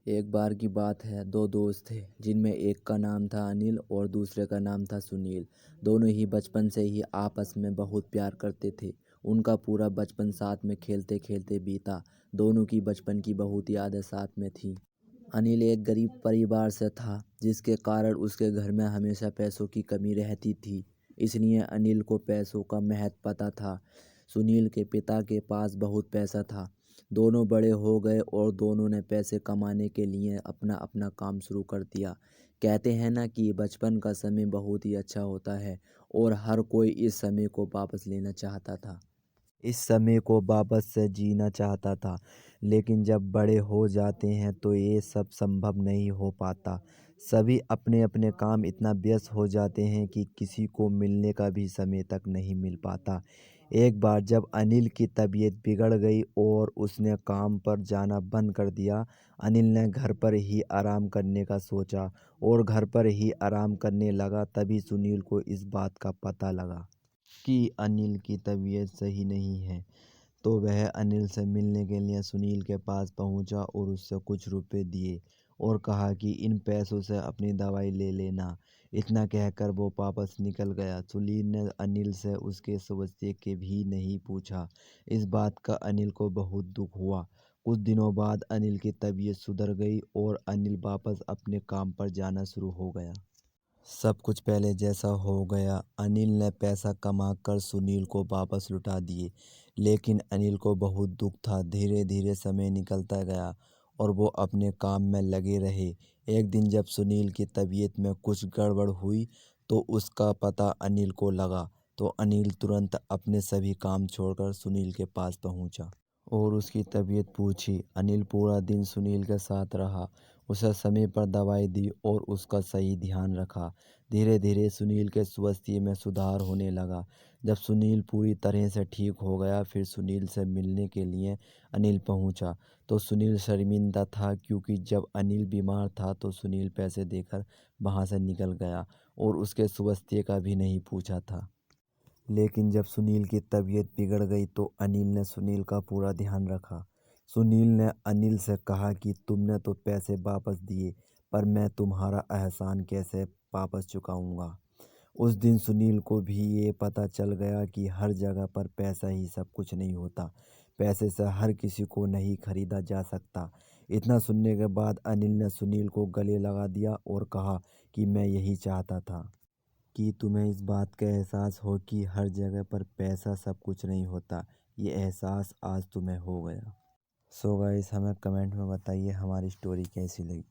एक बार की बात है, दो दोस्त थे जिनमें एक का नाम था अनिल और दूसरे का नाम था सुनील। दोनों ही बचपन से ही आपस में बहुत प्यार करते थे। उनका पूरा बचपन साथ में खेलते खेलते बीता। दोनों की बचपन की बहुत यादें साथ में थी। अनिल एक गरीब परिवार से था, जिसके कारण उसके घर में हमेशा पैसों की कमी रहती थी। इसलिए अनिल को पैसों का महत्व पता था। सुनील के पिता के पास बहुत पैसा था। दोनों बड़े हो गए और दोनों ने पैसे कमाने के लिए अपना अपना काम शुरू कर दिया। कहते हैं ना कि बचपन का समय बहुत ही अच्छा होता है और हर कोई इस समय को वापस लेना चाहता था। इस समय को वापस से जीना चाहता था, लेकिन जब बड़े हो जाते हैं तो ये सब संभव नहीं हो पाता। सभी अपने अपने काम इतना व्यस्त हो जाते हैं कि किसी को मिलने का भी समय तक नहीं मिल पाता। एक बार जब अनिल की तबीयत बिगड़ गई और उसने काम पर जाना बंद कर दिया, अनिल ने घर पर ही आराम करने का सोचा और घर पर ही आराम करने लगा। तभी सुनील को इस बात का पता लगा कि अनिल की तबीयत सही नहीं है। तो वह अनिल से मिलने के लिए सुनील के पास पहुंचा और उससे कुछ रुपए दिए और कहा कि इन पैसों से अपनी दवाई ले लेना। इतना कहकर वो वापस निकल गया। सुनील ने अनिल से उसके स्वास्थ्य के भी नहीं पूछा। इस बात का अनिल को बहुत दुख हुआ। कुछ दिनों बाद अनिल की तबीयत सुधर गई और अनिल वापस अपने काम पर जाना शुरू हो गया। सब कुछ पहले जैसा हो गया। अनिल ने पैसा कमाकर सुनील को वापस लौटा दिए, लेकिन अनिल को बहुत दुख था। धीरे धीरे समय निकलता गया और वो अपने काम में लगे रहे। एक दिन जब सुनील की तबीयत में कुछ गड़बड़ हुई तो उसका पता अनिल को लगा। तो अनिल तुरंत अपने सभी काम छोड़कर सुनील के पास पहुंचा और उसकी तबीयत पूछी। अनिल पूरा दिन सुनील के साथ रहा, उसे समय पर दवाई दी और उसका सही ध्यान रखा। धीरे धीरे सुनील के स्वास्थ्य में सुधार होने लगा। जब सुनील पूरी तरह से ठीक हो गया, फिर सुनील से मिलने के लिए अनिल पहुंचा। तो सुनील शर्मिंदा था, क्योंकि जब अनिल बीमार था तो सुनील पैसे देकर वहां से निकल गया और उसके स्वास्थ्य का भी नहीं पूछा था। लेकिन जब सुनील की तबीयत बिगड़ गई तो अनिल ने सुनील का पूरा ध्यान रखा। सुनील ने अनिल से कहा कि तुमने तो पैसे वापस दिए, पर मैं तुम्हारा एहसान कैसे वापस चुकाऊंगा। उस दिन सुनील को भी ये पता चल गया कि हर जगह पर पैसा ही सब कुछ नहीं होता। पैसे से हर किसी को नहीं खरीदा जा सकता। इतना सुनने के बाद अनिल ने सुनील को गले लगा दिया और कहा कि मैं यही चाहता था कि तुम्हें इस बात का एहसास हो कि हर जगह पर पैसा सब कुछ नहीं होता। ये एहसास आज तुम्हें हो गया। सो गाइस, हमें कमेंट में बताइए हमारी स्टोरी कैसी लगी।